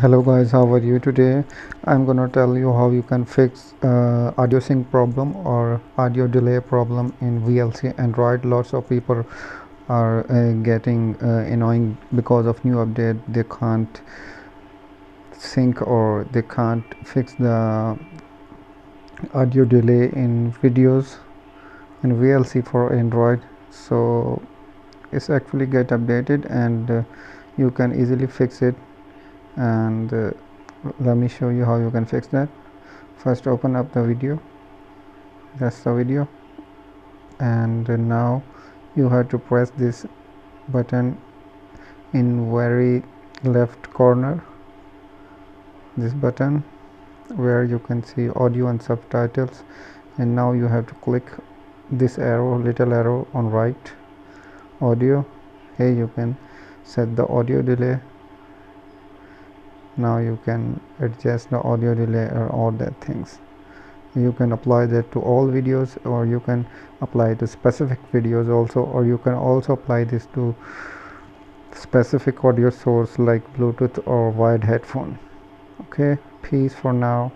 Hello guys, how are you today? I'm gonna tell you how you can fix audio sync problem or audio delay problem in VLC Android. Lots of people are getting annoying because of new update. They can't sync or they can't fix the audio delay in videos in VLC for Android. So it's actually get updated and you can easily fix it. And let me show you how you can fix that. First open up the video, that's the video, and now you have to press this button in very left corner, this button where you can see audio and subtitles, and now you have to click this arrow, little arrow on right, audio. Here you can set the audio delay. Now you can adjust the audio delay or all that things. You can apply that to all videos, or you can apply to specific videos also, or you can also apply this to specific audio source like Bluetooth or wired headphone. Okay, peace for now.